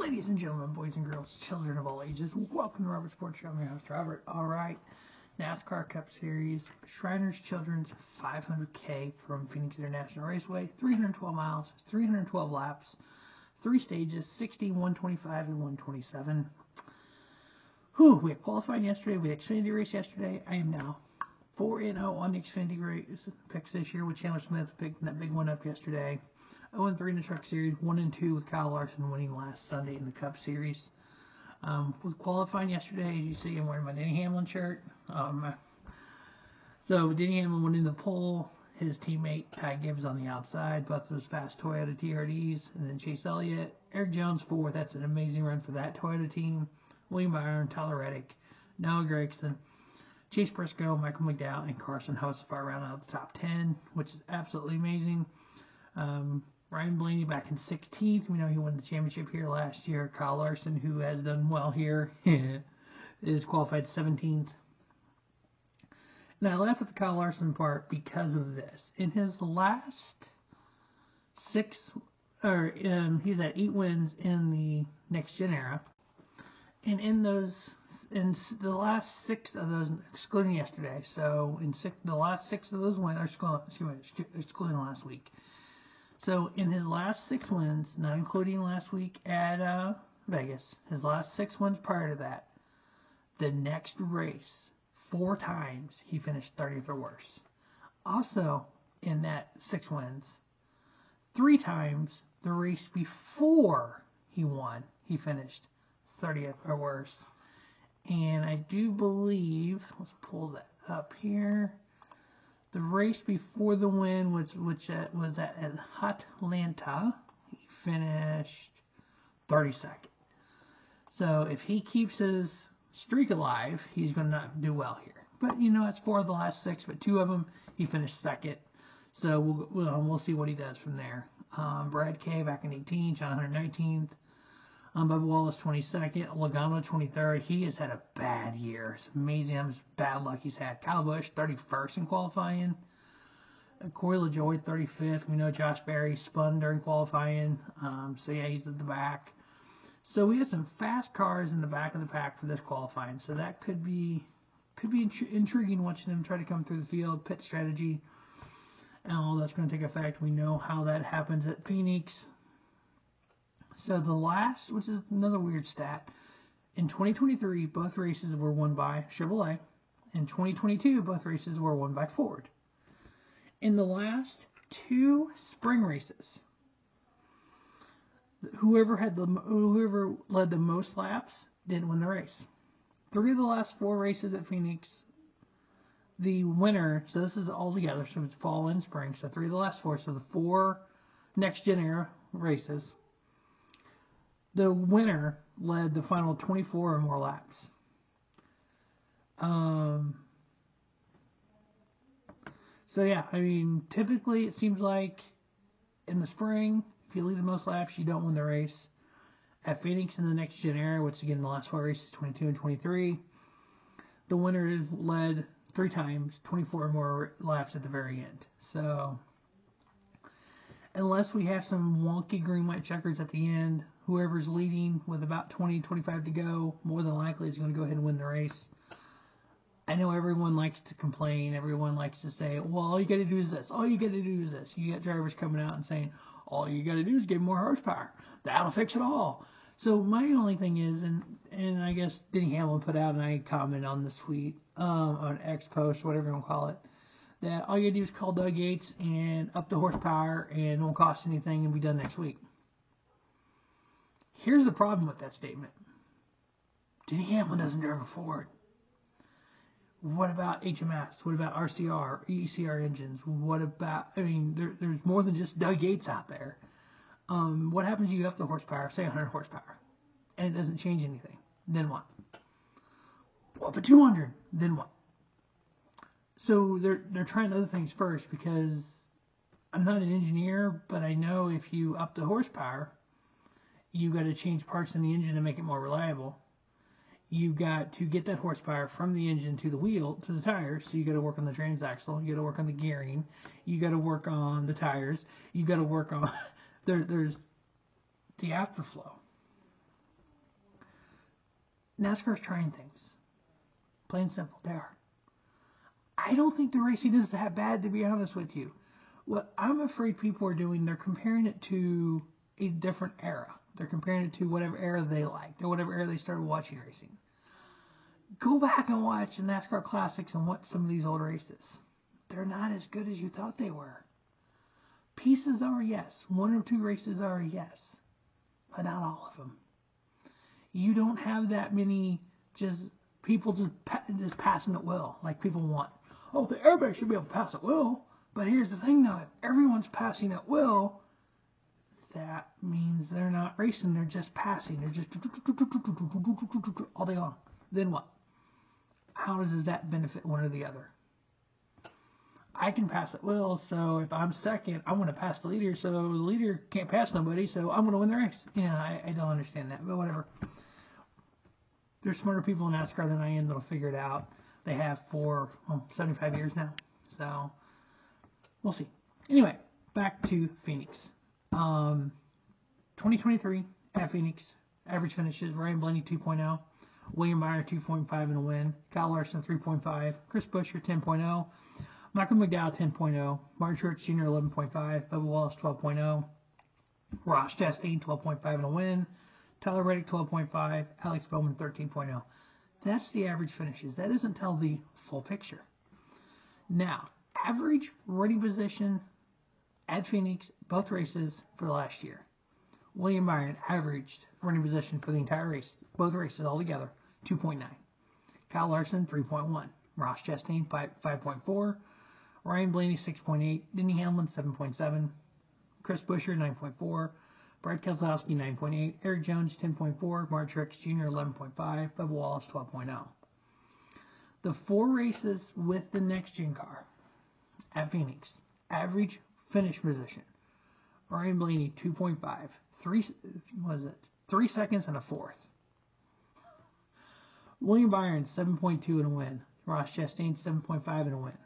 Ladies and gentlemen, boys and girls, children of all ages, welcome to Robert Sports Show. I'm your host, Robert. All right, NASCAR Cup Series, Shriners Children's 500K from Phoenix International Raceway, 312 miles, 312 laps, 3 stages, 60, 125, and 127. We had qualifying yesterday. We had Xfinity race yesterday. I am now 4-0 on the Xfinity race picks this year with Chandler Smith picking that big one up yesterday. 0-3 in the Truck Series, 1-2 with Kyle Larson winning last Sunday in the Cup Series. With qualifying yesterday, as you see, I'm wearing my Denny Hamlin shirt. So Denny Hamlin went in the pole. His teammate Ty Gibbs on the outside, both those fast Toyota TRDs, and then Chase Elliott. Eric Jones fourth. That's an amazing run for that Toyota team. William Byron, Tyler Reddick, Noah Gragson, Chase Briscoe, Michael McDowell, and Carson Hocevar round out the top 10, which is absolutely amazing. Ryan Blaney back in 16th. We know he won the championship here last year. Kyle Larson, who has done well here, is qualified 17th. And I laugh at the Kyle Larson part because of this. In his last he's at 8 wins in the Next Gen era. And in the last 6 of those, excluding yesterday, so the last 6 of those wins, excluding last week. So in his last 6 wins, not including last week at Vegas, his last 6 wins prior to that, the next race, 4 times he finished 30th or worse. Also, in that 6 wins, 3 times the race before he won, he finished 30th or worse. And I do believe, let's pull that up here. The race before the win, which was at Atlanta, he finished 32nd. So if he keeps his streak alive, he's going to not do well here. But it's 4 of the last 6, but 2 of them he finished 2nd. So we'll see what he does from there. Brad Kay back in 18th, John Hunter 19th. Bubba Wallace 22nd, Logano 23rd. He has had a bad year. It's amazing how much bad luck he's had. Kyle Busch 31st in qualifying. Corey LaJoie 35th. We know Josh Berry spun during qualifying. So yeah, he's at the back. So we have some fast cars in the back of the pack for this qualifying. So that could be intriguing watching them try to come through the field, pit strategy, and all that's going to take effect. We know how that happens at Phoenix. So the last, which is another weird stat, in 2023, both races were won by Chevrolet. In 2022, both races were won by Ford. In the last 2 spring races, whoever led the most laps didn't win the race. 3 of the last 4 races at Phoenix, the winner, so this is all together, so it's fall and spring, so 3 of the last 4, so the 4 next gen era races, the winner led the final 24 or more laps. So yeah, I mean, typically it seems like in the spring, if you lead the most laps, you don't win the race. At Phoenix in the next gen era, which again the last 4 races, 22 and 23, the winner is led 3 times, 24 or more laps at the very end. So unless we have some wonky green-white checkers at the end, whoever's leading with about 20, 25 to go, more than likely is going to go ahead and win the race. I know everyone likes to complain. Everyone likes to say, well, all you got to do is this. All you got to do is this. You got drivers coming out and saying, all you got to do is give more horsepower. That'll fix it all. So my only thing is, and I guess Denny Hamlin put out, and I commented on this tweet, on X post, whatever you want to call it, that all you gotta do is call Doug Yates and up the horsepower and it won't cost anything and be done next week. Here's the problem with that statement. Denny Hamlin doesn't drive a Ford. What about HMS? What about RCR, ECR engines? What about, there's more than just Doug Yates out there. What happens if you up the horsepower, say 100 horsepower, and it doesn't change anything? Then what? Well, up at 200, then what? So they're trying other things first, because I'm not an engineer, but I know if you up the horsepower, you got to change parts in the engine to make it more reliable. You got to get that horsepower from the engine to the wheel, to the tires. So you got to work on the transaxle. You got to work on the gearing. You got to work on the tires. You got to work on there's the afterflow. NASCAR's trying things. Plain and simple, they are. I don't think the racing is that bad, to be honest with you. What I'm afraid people are doing, they're comparing it to a different era. They're comparing it to whatever era they liked, or whatever era they started watching racing. Go back and watch the NASCAR Classics and watch some of these old races. They're not as good as you thought they were. Pieces are a yes. One or two races are a yes. But not all of them. You don't have that many people just passing at will like people want. Oh, everybody should be able to pass at will. But here's the thing now, if everyone's passing at will, that means they're not racing, they're just passing. They're just all day long. Then what? How does that benefit one or the other? I can pass at will, so if I'm second, I want to pass the leader, so the leader can't pass nobody, so I'm going to win the race. Yeah, I don't understand that, but whatever. There's smarter people in NASCAR than I am that'll figure it out. They have for 75 years now, so we'll see. Anyway, back to Phoenix. 2023 at Phoenix, average finishes: Ryan Blaney 2.0, William Byron 2.5 in a win, Kyle Larson 3.5, Chris Buescher 10.0, Michael McDowell 10.0, Martin Truex Jr. 11.5, Bubba Wallace 12.0, Ross Chastain 12.5 in a win, Tyler Reddick 12.5, Alex Bowman 13.0. That's the average finishes. That doesn't tell the full picture. Now, average running position at Phoenix, both races for last year. William Byron averaged running position for the entire race, both races altogether, 2.9. Kyle Larson, 3.1. Ross Chastain, 5.4. Ryan Blaney, 6.8. Denny Hamlin, 7.7. Chris Buescher, 9.4. Brad Keselowski, 9.8. Eric Jones, 10.4. Martin Truex Jr., 11.5. Bubba Wallace, 12.0. The four races with the next-gen car at Phoenix, average finish position: Ryan Blaney 2.5, 3 seconds and a fourth. William Byron 7.2 in a win. Ross Chastain 7.5 in a win.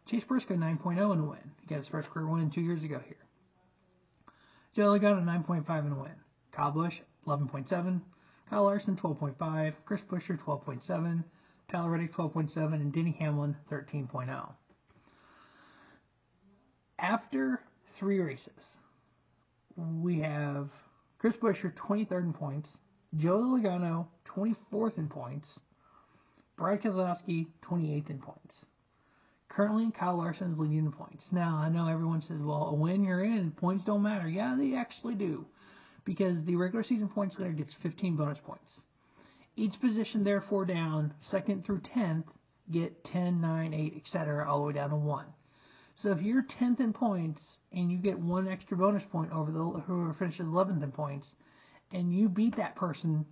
Chase Briscoe 9.0 in a win. He got his first career win 2 years ago here. Joe Logano 9.5 in a win. Kyle Busch 11.7. Kyle Larson 12.5. Chris Buescher 12.7. Tyler Reddick 12.7, and Denny Hamlin 13.0. After 3 races, we have Chris Buescher 23rd in points, Joe Logano 24th in points, Brad Keselowski 28th in points. Currently, Kyle Larson is leading in points. Now, I know everyone says, well, a win you're in, points don't matter. Yeah, they actually do, because the regular season points leader gets 15 bonus points. Each position, therefore, down, 2nd through 10th, get 10, 9, 8, etc., all the way down to 1. So if you're 10th in points and you get 1 extra bonus point over whoever finishes 11th in points, and you beat that person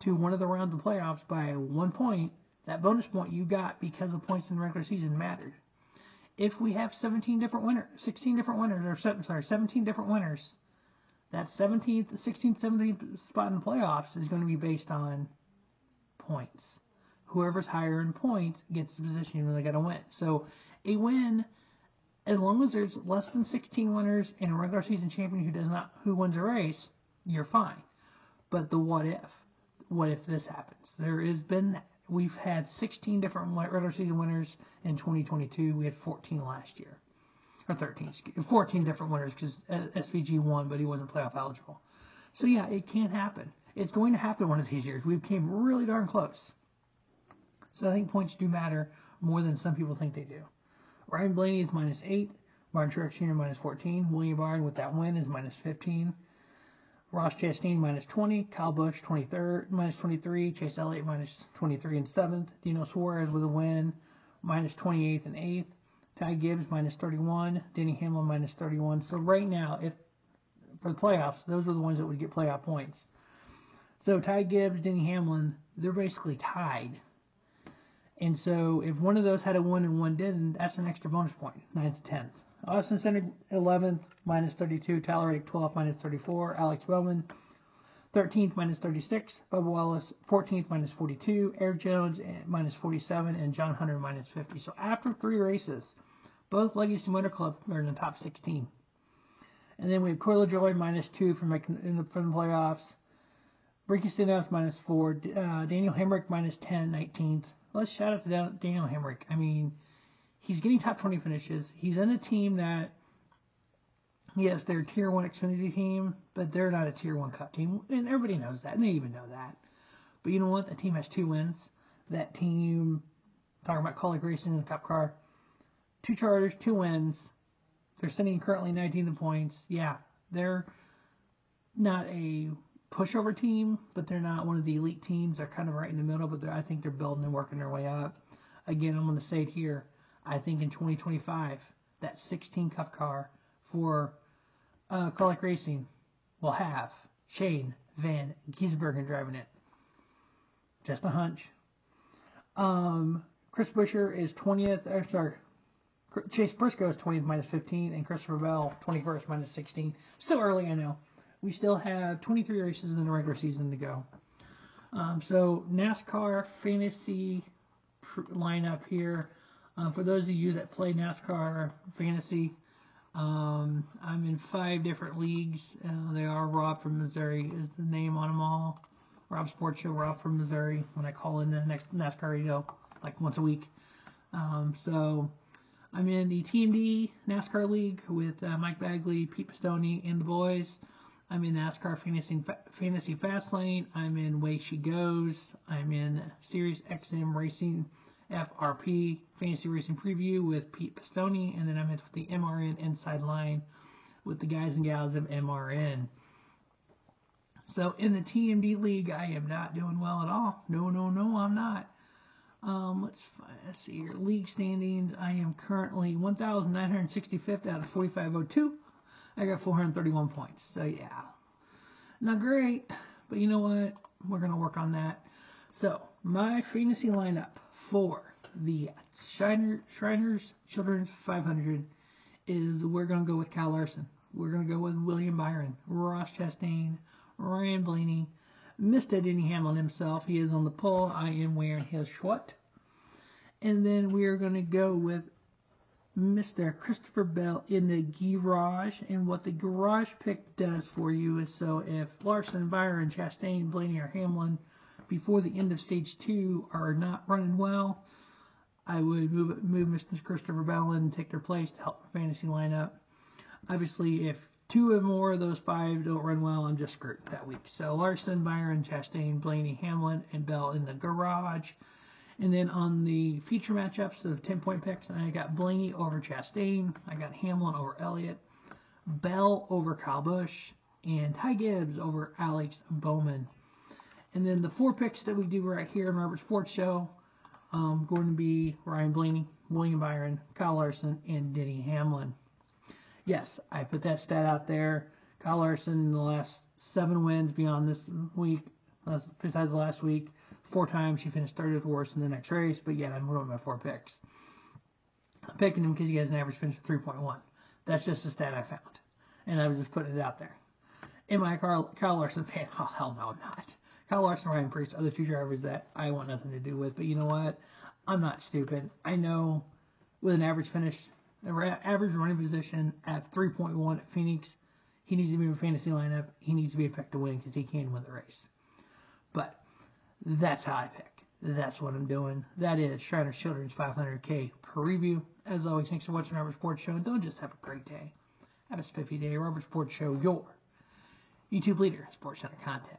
to one of the rounds of playoffs by 1 point, that bonus point you got because the points in the regular season mattered. If we have 17 different winners, that 17th, 16th, 17th spot in the playoffs is going to be based on points. Whoever's higher in points gets the position you really got to win. So a win, as long as there's less than 16 winners and a regular season champion who wins a race, you're fine. But the what if this happens? We've had 16 different regular season winners in 2022. We had 14 last year. Or 14 different winners, because SVG won, but he wasn't playoff eligible. So yeah, it can happen. It's going to happen one of these years. We came really darn close. So I think points do matter more than some people think they do. Ryan Blaney is -8. Martin Truex Jr. -14. William Byron with that win is -15. Ross Chastain -20. Kyle Busch -23. Chase Elliott -23 and 7th. Dino Suarez with a win -28 and 8th. Ty Gibbs -31. Denny Hamlin -31. So right now, for the playoffs, those are the ones that would get playoff points. So Ty Gibbs, Denny Hamlin, they're basically tied. And so if one of those had a win and one didn't, that's an extra bonus point, 9th to 10th. Austin Center 11th, -32. Tyler Reddick 12th, -34. Alex Bowman 13th, -36. Bubba Wallace 14th, -42. Eric Jones -47, and John Hunter -50. So after 3 races, both Legacy Motor Club are in the top 16. And then we have Corey LaJoie -2 from the playoffs. Breaking standouts -4. Daniel Hemrick -10, 19th. Let's shout out to Daniel Hemrick. I mean, he's getting top 20 finishes. He's in a team that, yes, they're a Tier 1 Xfinity team, but they're not a Tier 1 Cup team. And everybody knows that, and they even know that. But you know what? That team has 2 wins. That team, talking about Kaulig Racing in the Cup car, 2 charters, 2 wins. They're sitting currently 19th in points. Yeah, they're not a pushover team, but they're not one of the elite teams. They're kind of right in the middle, but I think they're building and working their way up. Again, I'm going to say it here. I think in 2025, that 16 Cup car for Kaulig Racing will have Shane Van Gisbergen driving it. Just a hunch. Chris Buescher is 20th. Sorry, Chase Briscoe is 20th -15, and Christopher Bell 21st -16. Still early, I know. We still have 23 races in the regular season to go. So NASCAR fantasy lineup here. For those of you that play NASCAR fantasy, I'm in 5 different leagues. They are Rob from Missouri is the name on them all. Rob Sports Show, Rob from Missouri, when I call in the next NASCAR radio, like once a week. So I'm in the TMD NASCAR League with Mike Bagley, Pete Pistone, and the boys. I'm in NASCAR Fantasy Fastlane. I'm in Way She Goes. I'm in Sirius XM Racing FRP Fantasy Racing Preview with Pete Pistone. And then I'm in the MRN Inside Line with the guys and gals of MRN. So in the TMD League, I am not doing well at all. No, I'm not. Let's see here. League standings. I am currently 1,965th out of 4,502. I got 431 points. So yeah, not great. But you know what? We're gonna work on that. So my fantasy lineup for the Shriners Children's 500 is we're gonna go with Kyle Larson. We're gonna go with William Byron, Ross Chastain, Ryan Blaney, Mr. Denny Hamlin himself. He is on the pole. I am wearing his short. And then we are going to go with Mr. Christopher Bell in the garage. And what the garage pick does for you is, so if Larson, Byron, Chastain, Blaney, or Hamlin before the end of stage 2 are not running well, I would move Mr. Christopher Bell in and take their place to help the fantasy lineup. Obviously, if 2 or more of those 5 don't run well, I'm just screwed that week. So Larson, Byron, Chastain, Blaney, Hamlin, and Bell in the garage. And then on the feature matchups of 10-point picks, I got Blaney over Chastain. I got Hamlin over Elliott. Bell over Kyle Busch. And Ty Gibbs over Alex Bowman. And then the 4 picks that we do right here in Robert Sports Show, going to be Ryan Blaney, William Byron, Kyle Larson, and Denny Hamlin. Yes, I put that stat out there. Kyle Larson in the last 7 wins beyond this week, besides the last week, 4 times he finished 30th worst in the next race, but yet I'm rolling my 4 picks. I'm picking him because he has an average finish of 3.1. That's just a stat I found, and I was just putting it out there. Am I a Kyle Larson fan? Oh, hell no, I'm not. Kyle Larson and Ryan Preece are the 2 drivers that I want nothing to do with, but you know what? I'm not stupid. I know with an average finish, average running position at 3.1 at Phoenix, he needs to be in a fantasy lineup. He needs to be a pick to win because he can win the race. But that's how I pick. That's what I'm doing. That is Shriners Children's 500K preview. As always, thanks for watching Robert Sports Show. And don't just have a great day. Have a spiffy day. Robert Sports Show, your YouTube leader in sports center content.